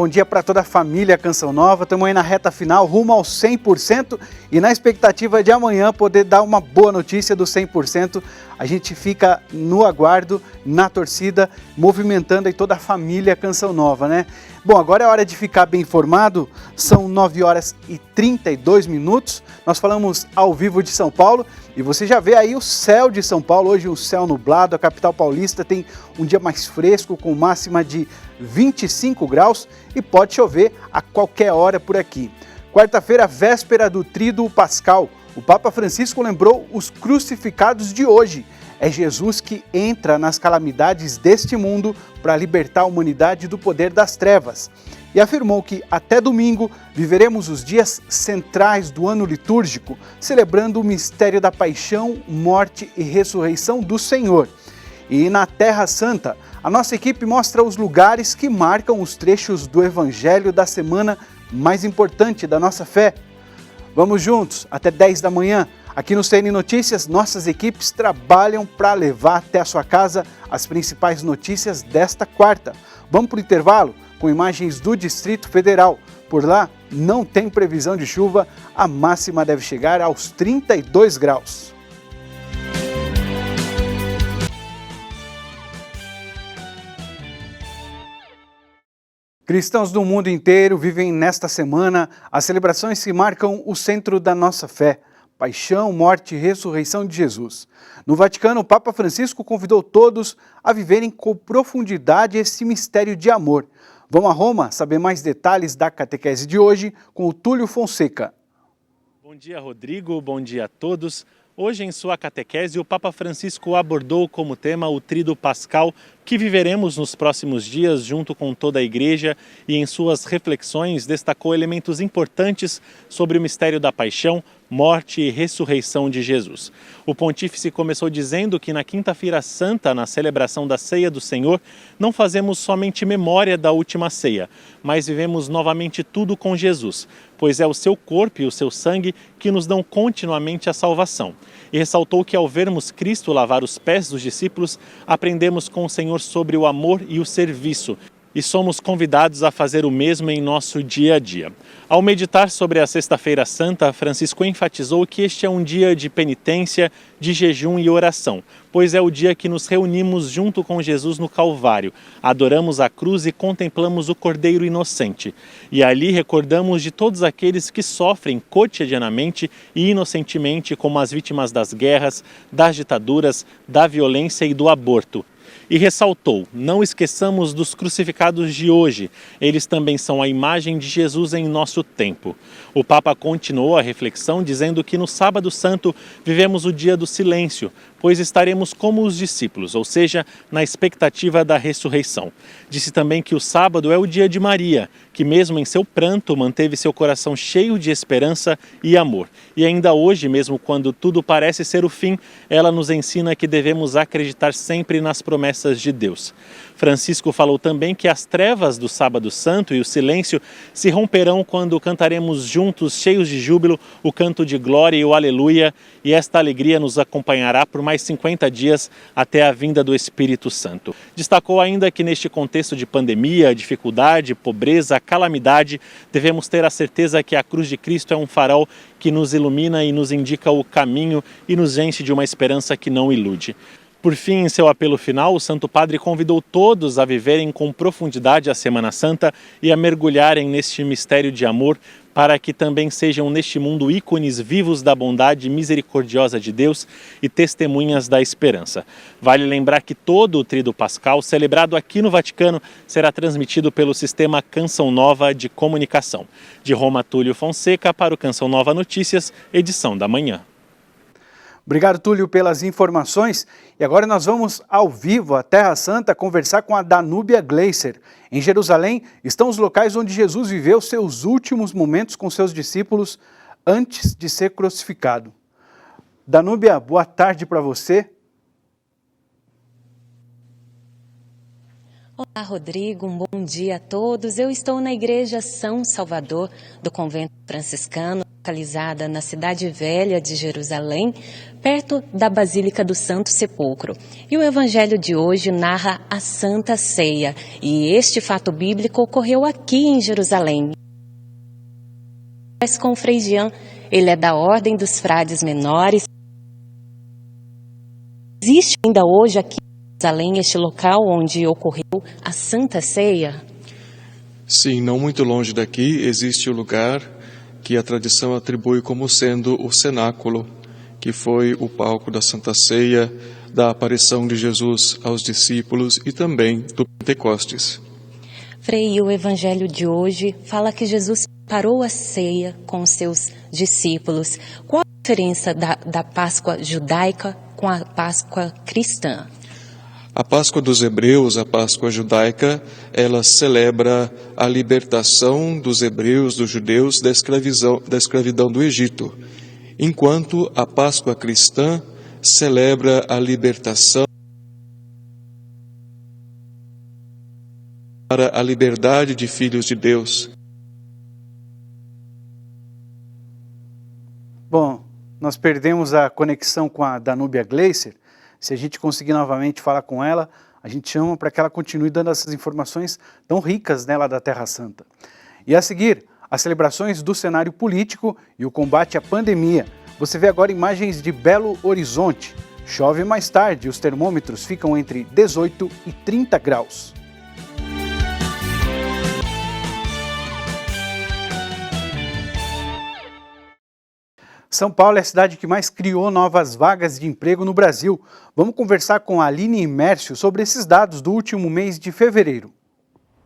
bom dia para toda a família Canção Nova. Estamos aí na reta final, rumo ao 100% e na expectativa de amanhã poder dar uma boa notícia do 100%. A gente fica no aguardo, na torcida, movimentando aí toda a família Canção Nova, né? Bom, agora é hora de ficar bem informado, são 9 horas e 32 minutos. Nós falamos ao vivo de São Paulo e você já vê aí o céu de São Paulo, hoje um céu nublado. A capital paulista tem um dia mais fresco, com máxima de 25 graus e pode chover a qualquer hora por aqui. Quarta-feira, véspera do Tríduo Pascal, o Papa Francisco lembrou os crucificados de hoje. É Jesus que entra nas calamidades deste mundo para libertar a humanidade do poder das trevas. E afirmou que até domingo viveremos os dias centrais do ano litúrgico, celebrando o mistério da paixão, morte e ressurreição do Senhor. E na Terra Santa, a nossa equipe mostra os lugares que marcam os trechos do Evangelho da semana mais importante da nossa fé. Vamos juntos, até 10 da manhã. Aqui no CN Notícias, nossas equipes trabalham para levar até a sua casa as principais notícias desta quarta. Vamos para o intervalo com imagens do Distrito Federal. Por lá, não tem previsão de chuva, a máxima deve chegar aos 32 graus. Cristãos do mundo inteiro vivem nesta semana as celebrações que marcam o centro da nossa fé. Paixão, morte e ressurreição de Jesus. No Vaticano, o Papa Francisco convidou todos a viverem com profundidade esse mistério de amor. Vamos a Roma saber mais detalhes da catequese de hoje com o Túlio Fonseca. Bom dia, Rodrigo. Bom dia a todos. Hoje, em sua catequese, o Papa Francisco abordou como tema o Tríduo Pascal, que viveremos nos próximos dias junto com toda a Igreja, e em suas reflexões destacou elementos importantes sobre o mistério da paixão, morte e ressurreição de Jesus. O pontífice começou dizendo que na Quinta-feira Santa, na celebração da Ceia do Senhor, não fazemos somente memória da última ceia, mas vivemos novamente tudo com Jesus, pois é o seu corpo e o seu sangue que nos dão continuamente a salvação. E ressaltou que ao vermos Cristo lavar os pés dos discípulos, aprendemos com o Senhor sobre o amor e o serviço, e somos convidados a fazer o mesmo em nosso dia a dia. Ao meditar sobre a Sexta-feira Santa, Francisco enfatizou que este é um dia de penitência, de jejum e oração, pois é o dia que nos reunimos junto com Jesus no Calvário, adoramos a cruz e contemplamos o Cordeiro inocente. E ali recordamos de todos aqueles que sofrem cotidianamente e inocentemente, como as vítimas das guerras, das ditaduras, da violência e do aborto. E ressaltou, não esqueçamos dos crucificados de hoje, eles também são a imagem de Jesus em nosso tempo. O Papa continuou a reflexão dizendo que no Sábado Santo vivemos o dia do silêncio, pois estaremos como os discípulos, ou seja, na expectativa da ressurreição. Disse também que o sábado é o dia de Maria, que mesmo em seu pranto manteve seu coração cheio de esperança e amor. E ainda hoje, mesmo quando tudo parece ser o fim, ela nos ensina que devemos acreditar sempre nas promessas de Deus. Francisco falou também que as trevas do Sábado Santo e o silêncio se romperão quando cantaremos juntos, cheios de júbilo, o canto de glória e o aleluia, e esta alegria nos acompanhará por mais 50 dias até a vinda do Espírito Santo. Destacou ainda que neste contexto de pandemia, dificuldade, pobreza, calamidade, devemos ter a certeza que a cruz de Cristo é um farol que nos ilumina e nos indica o caminho e nos enche de uma esperança que não ilude. Por fim, em seu apelo final, o Santo Padre convidou todos a viverem com profundidade a Semana Santa e a mergulharem neste mistério de amor, para que também sejam neste mundo ícones vivos da bondade misericordiosa de Deus e testemunhas da esperança. Vale lembrar que todo o Tríduo Pascal, celebrado aqui no Vaticano, será transmitido pelo sistema Canção Nova de comunicação. De Roma, Túlio Fonseca, para o Canção Nova Notícias, edição da manhã. Obrigado, Túlio, pelas informações. E agora nós vamos ao vivo à Terra Santa conversar com a Danúbia Gleiser. Em Jerusalém estão os locais onde Jesus viveu seus últimos momentos com seus discípulos antes de ser crucificado. Danúbia, boa tarde para você. Olá, Rodrigo, bom dia a todos. Eu estou na Igreja São Salvador do Convento Franciscano, localizada na Cidade Velha de Jerusalém, perto da Basílica do Santo Sepulcro. E o evangelho de hoje narra a Santa Ceia. E este fato bíblico ocorreu aqui em Jerusalém. Com o Frei Jean, ele é da Ordem dos Frades Menores. Existe ainda hoje aqui em Jerusalém este local onde ocorreu a Santa Ceia? Sim, não muito longe daqui existe o lugar que a tradição atribui como sendo o cenáculo, que foi o palco da Santa Ceia, da aparição de Jesus aos discípulos e também do Pentecostes. Frei, o evangelho de hoje fala que Jesus parou a ceia com os seus discípulos. Qual a diferença da Páscoa judaica com a Páscoa cristã? A Páscoa dos hebreus, a Páscoa judaica, ela celebra a libertação dos hebreus, dos judeus, da escravidão do Egito, enquanto a Páscoa cristã celebra a libertação para a liberdade de filhos de Deus. Bom, nós perdemos a conexão com a Danúbia Gleiser. Se a gente conseguir novamente falar com ela, a gente chama para que ela continue dando essas informações tão ricas nela da Terra Santa. E a seguir, as celebrações do cenário político e o combate à pandemia. Você vê agora imagens de Belo Horizonte. Chove mais tarde e os termômetros ficam entre 18 e 30 graus. São Paulo é a cidade que mais criou novas vagas de emprego no Brasil. Vamos conversar com a Aline Mércio sobre esses dados do último mês de fevereiro.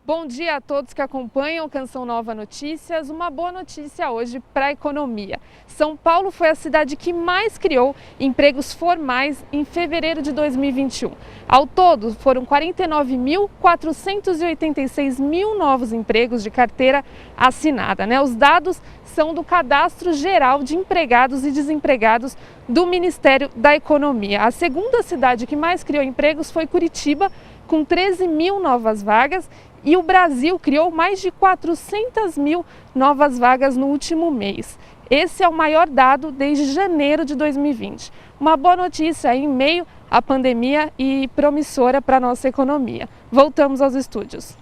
Bom dia a todos que acompanham Canção Nova Notícias. Uma boa notícia hoje para a economia. São Paulo foi a cidade que mais criou empregos formais em fevereiro de 2021. Ao todo, foram 49.486 novos empregos de carteira assinada, Os dados são do Cadastro Geral de Empregados e Desempregados do Ministério da Economia. A segunda cidade que mais criou empregos foi Curitiba, com 13.000 novas vagas, e o Brasil criou mais de 400.000 novas vagas no último mês. Esse é o maior dado desde janeiro de 2020. Uma boa notícia em meio à pandemia e promissora para a nossa economia. Voltamos aos estúdios.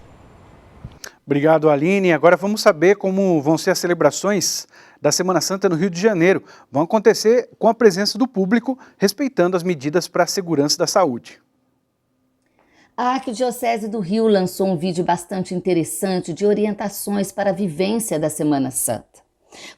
Obrigado, Aline. Agora vamos saber como vão ser as celebrações da Semana Santa no Rio de Janeiro. Vão acontecer com a presença do público, respeitando as medidas para a segurança da saúde. A Arquidiocese do Rio lançou um vídeo bastante interessante de orientações para a vivência da Semana Santa.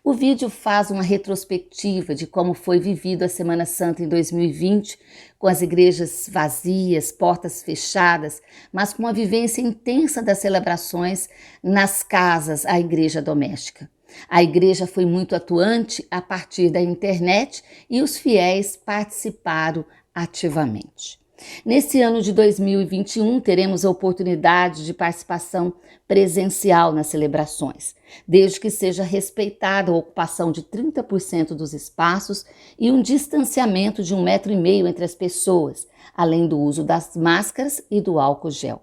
O vídeo faz uma retrospectiva de como foi vivido a Semana Santa em 2020, com as igrejas vazias, portas fechadas, mas com a vivência intensa das celebrações nas casas, a igreja doméstica. A igreja foi muito atuante a partir da internet e os fiéis participaram ativamente. Nesse ano de 2021, teremos a oportunidade de participação presencial nas celebrações, desde que seja respeitada a ocupação de 30% dos espaços e um distanciamento de 1,5 metro entre as pessoas, além do uso das máscaras e do álcool gel.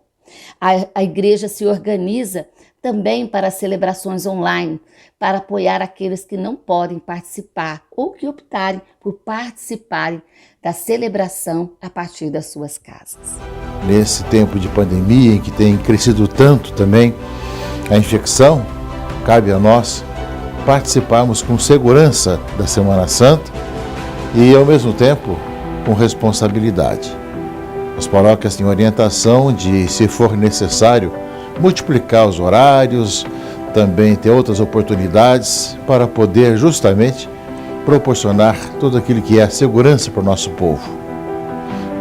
A igreja se organiza também para celebrações online, para apoiar aqueles que não podem participar ou que optarem por participarem da celebração a partir das suas casas. Nesse tempo de pandemia em que tem crescido tanto também a infecção, cabe a nós participarmos com segurança da Semana Santa e, ao mesmo tempo, com responsabilidade. As paróquias têm orientação de, se for necessário, multiplicar os horários, também ter outras oportunidades para poder justamente proporcionar tudo aquilo que é a segurança para o nosso povo.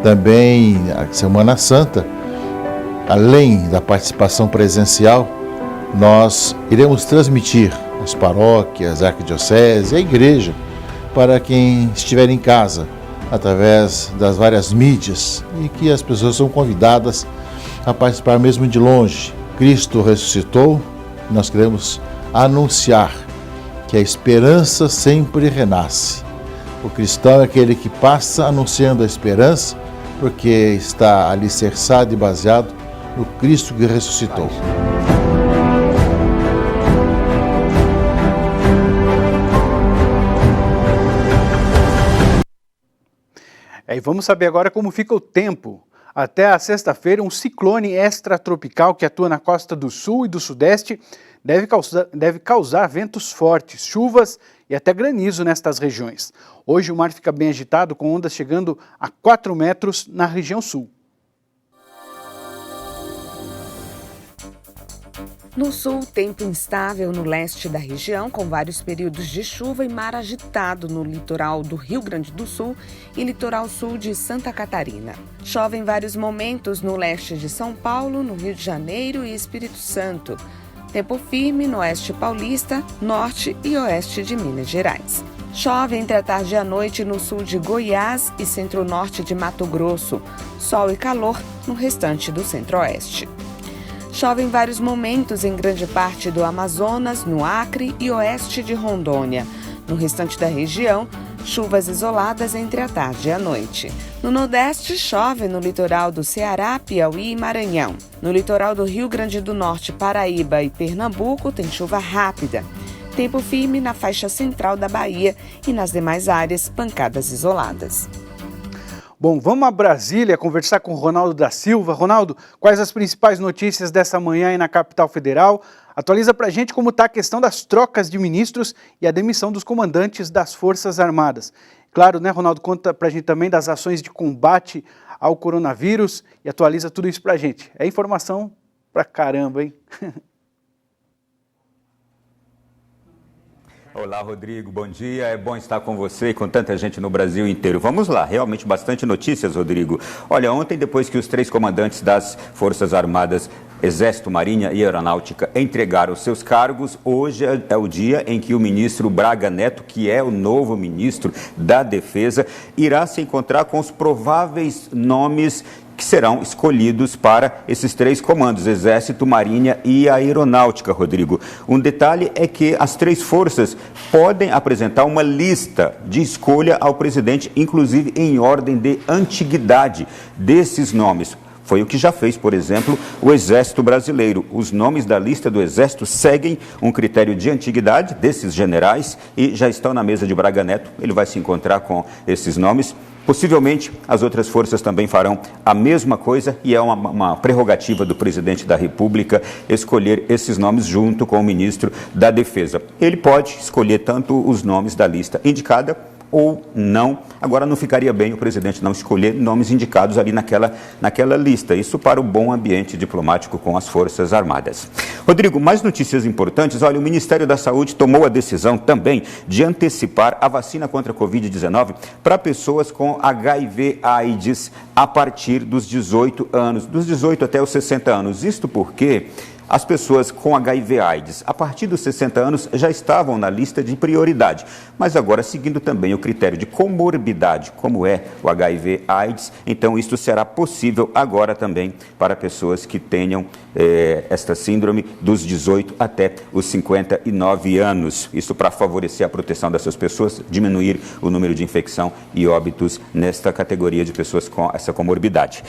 Também a Semana Santa, além da participação presencial, nós iremos transmitir as paróquias, a arquidiocese, a igreja, para quem estiver em casa, através das várias mídias, e que as pessoas são convidadas a participar mesmo de longe. Cristo ressuscitou, nós queremos anunciar que a esperança sempre renasce. O cristão é aquele que passa anunciando a esperança, porque está alicerçado e baseado no Cristo que ressuscitou. E vamos saber agora como fica o tempo. Até a sexta-feira, um ciclone extratropical que atua na costa do sul e do sudeste deve causar ventos fortes, chuvas e até granizo nestas regiões. Hoje o mar fica bem agitado, com ondas chegando a 4 metros na região sul. No sul, tempo instável no leste da região, com vários períodos de chuva e mar agitado no litoral do Rio Grande do Sul e litoral sul de Santa Catarina. Chove em vários momentos no leste de São Paulo, no Rio de Janeiro e Espírito Santo. Tempo firme no oeste paulista, norte e oeste de Minas Gerais. Chove entre a tarde e a noite no sul de Goiás e centro-norte de Mato Grosso. Sol e calor no restante do centro-oeste. Chove em vários momentos em grande parte do Amazonas, no Acre e oeste de Rondônia. No restante da região, chuvas isoladas entre a tarde e a noite. No Nordeste, chove no litoral do Ceará, Piauí e Maranhão. No litoral do Rio Grande do Norte, Paraíba e Pernambuco, tem chuva rápida. Tempo firme na faixa central da Bahia e nas demais áreas, pancadas isoladas. Bom, vamos a Brasília conversar com o Ronaldo da Silva. Ronaldo, quais as principais notícias dessa manhã aí na capital federal? Atualiza pra gente como está a questão das trocas de ministros e a demissão dos comandantes das Forças Armadas. Claro, né, Ronaldo, conta pra gente também das ações de combate ao coronavírus e atualiza tudo isso pra gente. É informação pra caramba, hein? Olá, Rodrigo, bom dia. É bom estar com você e com tanta gente no Brasil inteiro. Vamos lá, realmente bastante notícias, Rodrigo. Olha, ontem, depois que os 3 comandantes das Forças Armadas, Exército, Marinha e Aeronáutica entregaram seus cargos, hoje é o dia em que o ministro Braga Neto, que é o novo ministro da Defesa, irá se encontrar com os prováveis nomes que serão escolhidos para esses 3 comandos, Exército, Marinha e Aeronáutica, Rodrigo. Um detalhe é que as 3 forças podem apresentar uma lista de escolha ao presidente, inclusive em ordem de antiguidade desses nomes. Foi o que já fez, por exemplo, o Exército Brasileiro. Os nomes da lista do Exército seguem um critério de antiguidade desses generais e já estão na mesa de Braga Neto. Ele vai se encontrar com esses nomes. Possivelmente, as outras forças também farão a mesma coisa e é uma prerrogativa do presidente da República escolher esses nomes junto com o ministro da Defesa. Ele pode escolher tanto os nomes da lista indicada ou não. Agora, não ficaria bem o presidente não escolher nomes indicados ali naquela lista. Isso para o bom ambiente diplomático com as Forças Armadas. Rodrigo, mais notícias importantes. Olha, o Ministério da Saúde tomou a decisão também de antecipar a vacina contra a Covid-19 para pessoas com HIV/AIDS a partir dos 18 anos, dos 18 até os 60 anos. Isto porque as pessoas com HIV/AIDS, a partir dos 60 anos, já estavam na lista de prioridade, mas agora seguindo também o critério de comorbidade, como é o HIV/AIDS, então isso será possível agora também para pessoas que tenham esta síndrome dos 18 até os 59 anos. Isso para favorecer a proteção dessas pessoas, diminuir o número de infecção e óbitos nesta categoria de pessoas com essa comorbidade.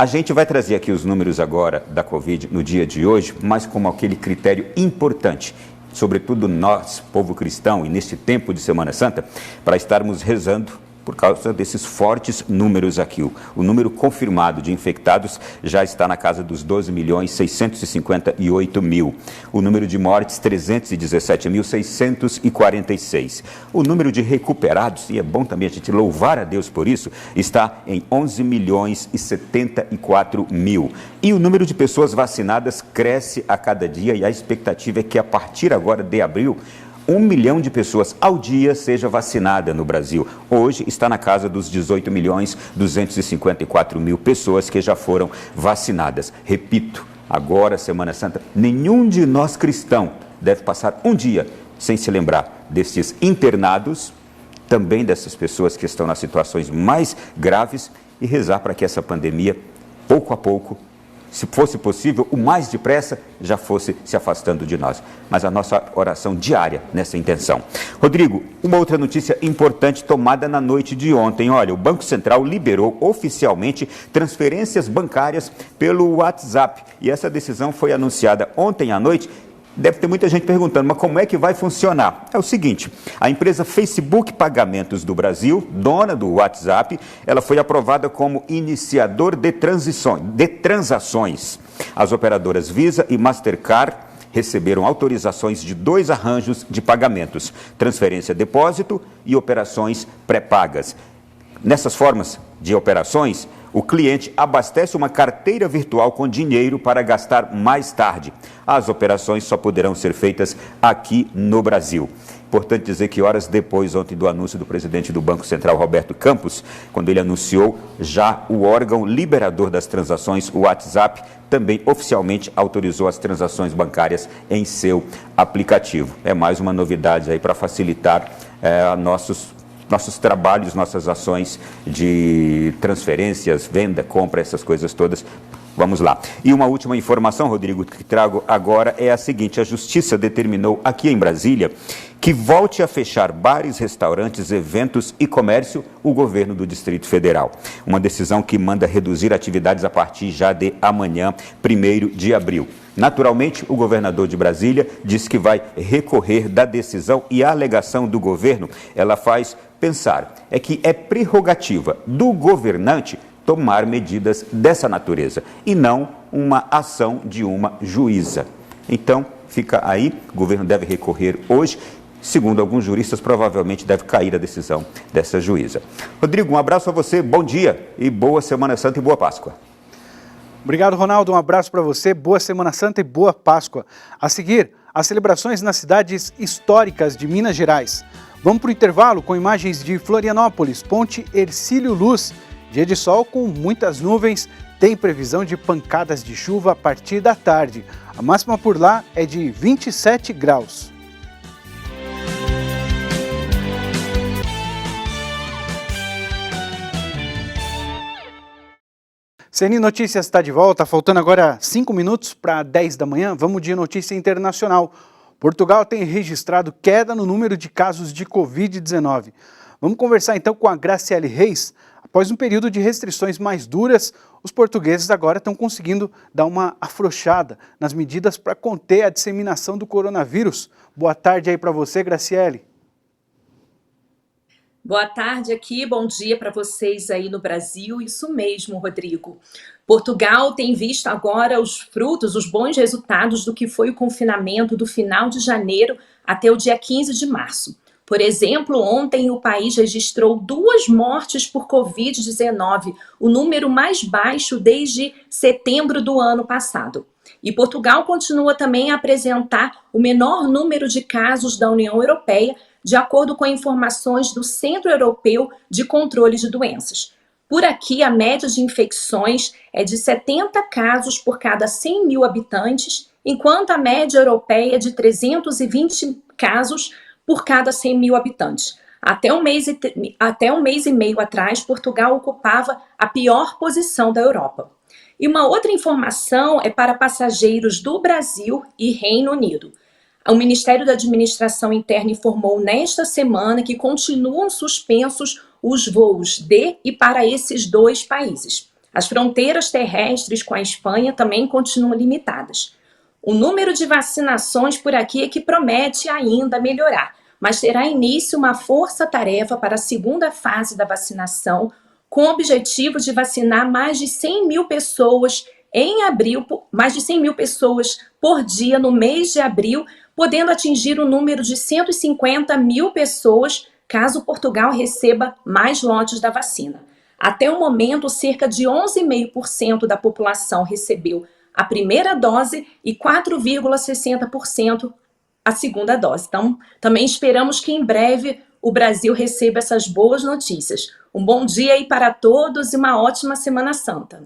A gente vai trazer aqui os números agora da Covid no dia de hoje, mas como aquele critério importante, sobretudo nós, povo cristão, e neste tempo de Semana Santa, para estarmos rezando por causa desses fortes números aqui. O número confirmado de infectados já está na casa dos 12.658.000. O número de mortes, 317.646. O número de recuperados, e é bom também a gente louvar a Deus por isso, está em 11.074.000. E o número de pessoas vacinadas cresce a cada dia e a expectativa é que a partir agora de abril, 1 milhão de pessoas ao dia seja vacinada no Brasil. Hoje está na casa dos 18.254.000 pessoas que já foram vacinadas. Repito, agora, Semana Santa, nenhum de nós cristãos deve passar um dia sem se lembrar destes internados, também dessas pessoas que estão nas situações mais graves e rezar para que essa pandemia, pouco a pouco, se fosse possível, o mais depressa já fosse se afastando de nós. Mas a nossa oração diária nessa intenção. Rodrigo, uma outra notícia importante tomada na noite de ontem. Olha, o Banco Central liberou oficialmente transferências bancárias pelo WhatsApp. E essa decisão foi anunciada ontem à noite Deve ter muita gente perguntando, mas como é que vai funcionar? É o seguinte, a empresa Facebook Pagamentos do Brasil, dona do WhatsApp, ela foi aprovada como iniciador de transações. As operadoras Visa e Mastercard receberam autorizações de 2 arranjos de pagamentos, transferência-depósito e operações pré-pagas. Nessas formas de operações, o cliente abastece uma carteira virtual com dinheiro para gastar mais tarde. As operações só poderão ser feitas aqui no Brasil. Importante dizer que horas depois, ontem, do anúncio do presidente do Banco Central, Roberto Campos, quando ele anunciou, já o órgão liberador das transações, o WhatsApp, também oficialmente autorizou as transações bancárias em seu aplicativo. É mais uma novidade aí para facilitar nossos trabalhos, nossas ações de transferências, venda, compra, essas coisas todas. Vamos lá. E uma última informação, Rodrigo, que trago agora é a seguinte: a Justiça determinou aqui em Brasília que volte a fechar bares, restaurantes, eventos e comércio o governo do Distrito Federal. Uma decisão que manda reduzir atividades a partir já de amanhã, 1º de abril. Naturalmente, o governador de Brasília disse que vai recorrer da decisão e a alegação do governo, ela faz pensar, é que é prerrogativa do governante tomar medidas dessa natureza e não uma ação de uma juíza. Então, fica aí, o governo deve recorrer hoje. Segundo alguns juristas, provavelmente deve cair a decisão dessa juíza. Rodrigo, um abraço a você, bom dia e boa Semana Santa e boa Páscoa. Obrigado, Ronaldo, um abraço para você, boa Semana Santa e boa Páscoa. A seguir, as celebrações nas cidades históricas de Minas Gerais. Vamos para o intervalo com imagens de Florianópolis, Ponte Hercílio Luz. Dia de sol com muitas nuvens, tem previsão de pancadas de chuva a partir da tarde. A máxima por lá é de 27 graus. CNI Notícias está de volta, faltando agora 5 minutos para 10 da manhã. Vamos de notícia internacional. Portugal tem registrado queda no número de casos de Covid-19. Vamos conversar então com a Graciele Reis. Após um período de restrições mais duras, os portugueses agora estão conseguindo dar uma afrouxada nas medidas para conter a disseminação do coronavírus. Boa tarde aí para você, Graciele. Boa tarde aqui, bom dia para vocês aí no Brasil. Isso mesmo, Rodrigo. Portugal tem visto agora os frutos, os bons resultados do que foi o confinamento do final de janeiro até o dia 15 de março. Por exemplo, ontem o país registrou 2 mortes por Covid-19, o número mais baixo desde setembro do ano passado. E Portugal continua também a apresentar o menor número de casos da União Europeia, de acordo com informações do Centro Europeu de Controle de Doenças. Por aqui, a média de infecções é de 70 casos por cada 100 mil habitantes, enquanto a média europeia é de 320 casos por cada 100 mil habitantes. Até um mês e meio atrás, Portugal ocupava a pior posição da Europa. E uma outra informação é para passageiros do Brasil e Reino Unido. O Ministério da Administração Interna informou nesta semana que continuam suspensos os voos de e para esses 2 países. As fronteiras terrestres com a Espanha também continuam limitadas. O número de vacinações por aqui é que promete ainda melhorar, mas terá início uma força-tarefa para a segunda fase da vacinação, com o objetivo de vacinar mais de 100 mil pessoas em abril, mais de 100 mil pessoas por dia no mês de abril, podendo atingir o número de 150 mil pessoas, caso Portugal receba mais lotes da vacina. Até o momento, cerca de 11,5% da população recebeu a primeira dose e 4,60% a segunda dose. Então, também esperamos que em breve o Brasil receba essas boas notícias. Um bom dia aí para todos e uma ótima Semana Santa.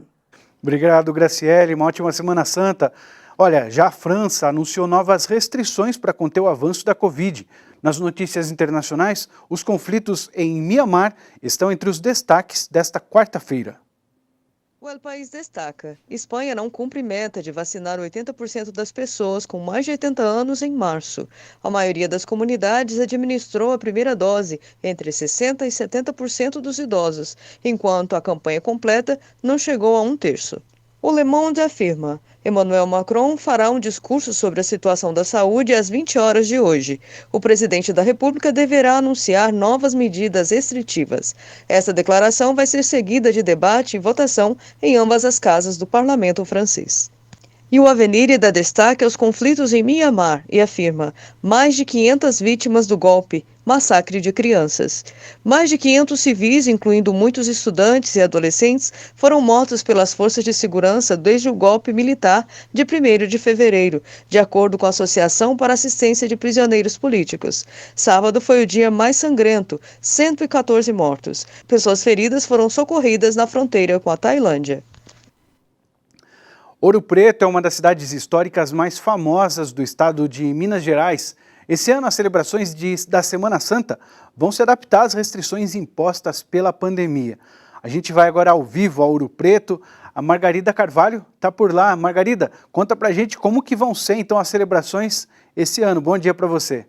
Obrigado, Graciele. Uma ótima Semana Santa. Olha, já a França anunciou novas restrições para conter o avanço da Covid. Nas notícias internacionais, os conflitos em Mianmar estão entre os destaques desta quarta-feira. O El País destaca: Espanha não cumpre meta de vacinar 80% das pessoas com mais de 80 anos em março. A maioria das comunidades administrou a primeira dose, entre 60% e 70% dos idosos, enquanto a campanha completa não chegou a 1/3. O Le Monde afirma: Emmanuel Macron fará um discurso sobre a situação da saúde às 20 horas de hoje. O presidente da República deverá anunciar novas medidas restritivas. Essa declaração vai ser seguida de debate e votação em ambas as casas do parlamento francês. E o Avenida dá destaque aos conflitos em Mianmar e afirma mais de 500 vítimas do golpe, massacre de crianças. Mais de 500 civis, incluindo muitos estudantes e adolescentes, foram mortos pelas forças de segurança desde o golpe militar de 1º de fevereiro, de acordo com a Associação para Assistência de Prisioneiros Políticos. Sábado foi o dia mais sangrento, 114 mortos. Pessoas feridas foram socorridas na fronteira com a Tailândia. Ouro Preto é uma das cidades históricas mais famosas do estado de Minas Gerais. Esse ano, as celebrações da Semana Santa vão se adaptar às restrições impostas pela pandemia. A gente vai agora ao vivo a Ouro Preto. A Margarida Carvalho está por lá. Margarida, conta pra gente como que vão ser então as celebrações esse ano. Bom dia para você.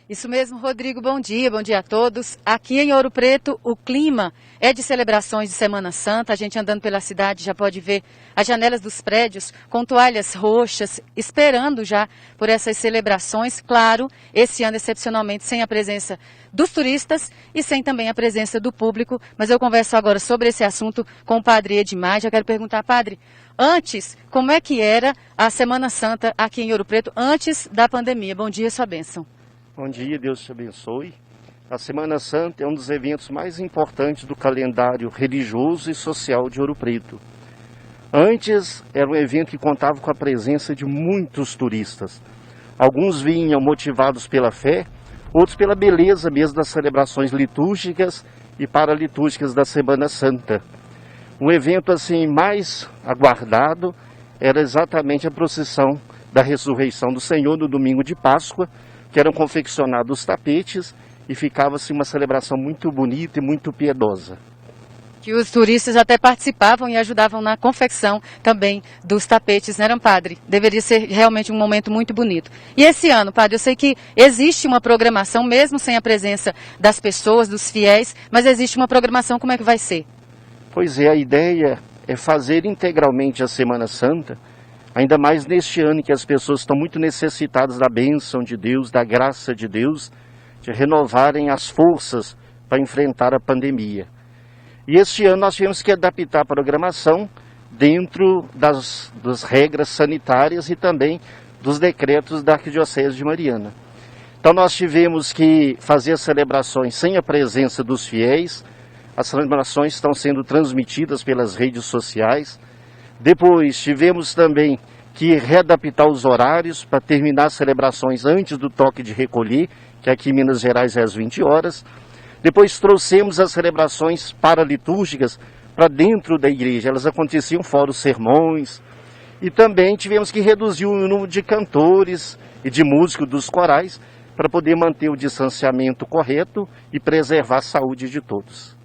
Isso mesmo, Rodrigo, bom dia a todos. Aqui em Ouro Preto, o clima é de celebrações de Semana Santa. A gente andando pela cidade já pode ver as janelas dos prédios com toalhas roxas, esperando já por essas celebrações. Claro, esse ano excepcionalmente sem a presença dos turistas e sem também a presença do público. Mas eu converso agora sobre esse assunto com o padre Edmar. Já quero perguntar, padre, antes, como é que era a Semana Santa aqui em Ouro Preto antes da pandemia? Bom dia, sua bênção. Bom dia, Deus te abençoe. A Semana Santa é um dos eventos mais importantes do calendário religioso e social de Ouro Preto. Antes, era um evento que contava com a presença de muitos turistas. Alguns vinham motivados pela fé, outros pela beleza mesmo das celebrações litúrgicas e paralitúrgicas da Semana Santa. Um evento assim mais aguardado era exatamente a procissão da ressurreição do Senhor no domingo de Páscoa, que eram confeccionados os tapetes e ficava-se uma celebração muito bonita e muito piedosa. Que os turistas até participavam e ajudavam na confecção também dos tapetes, não era, padre? Deveria ser realmente um momento muito bonito. E esse ano, padre, eu sei que existe uma programação, mesmo sem a presença das pessoas, dos fiéis, mas existe uma programação, como é que vai ser? Pois é, a ideia é fazer integralmente a Semana Santa, ainda mais neste ano em que as pessoas estão muito necessitadas da bênção de Deus, da graça de Deus, de renovarem as forças para enfrentar a pandemia. E este ano nós tivemos que adaptar a programação dentro das regras sanitárias e também dos decretos da Arquidiocese de Mariana. Então nós tivemos que fazer as celebrações sem a presença dos fiéis. As celebrações estão sendo transmitidas pelas redes sociais. Depois tivemos também que readaptar os horários para terminar as celebrações antes do toque de recolher, que aqui em Minas Gerais é às 20 horas. Depois trouxemos as celebrações paralitúrgicas para dentro da igreja. Elas aconteciam fora os sermões. E também tivemos que reduzir o número de cantores e de músicos dos corais para poder manter o distanciamento correto e preservar a saúde de todos.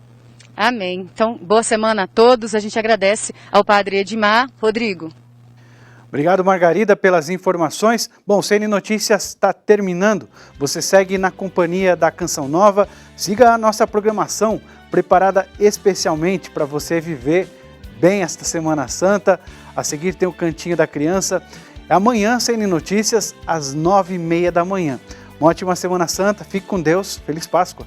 Amém. Então, boa semana a todos. A gente agradece ao padre Edmar. Rodrigo. Obrigado, Margarida, pelas informações. Bom, o CN Notícias está terminando. Você segue na companhia da Canção Nova. Siga a nossa programação preparada especialmente para você viver bem esta Semana Santa. A seguir tem o Cantinho da Criança. Amanhã, CN Notícias, às 9h30 da manhã. Uma ótima Semana Santa. Fique com Deus. Feliz Páscoa.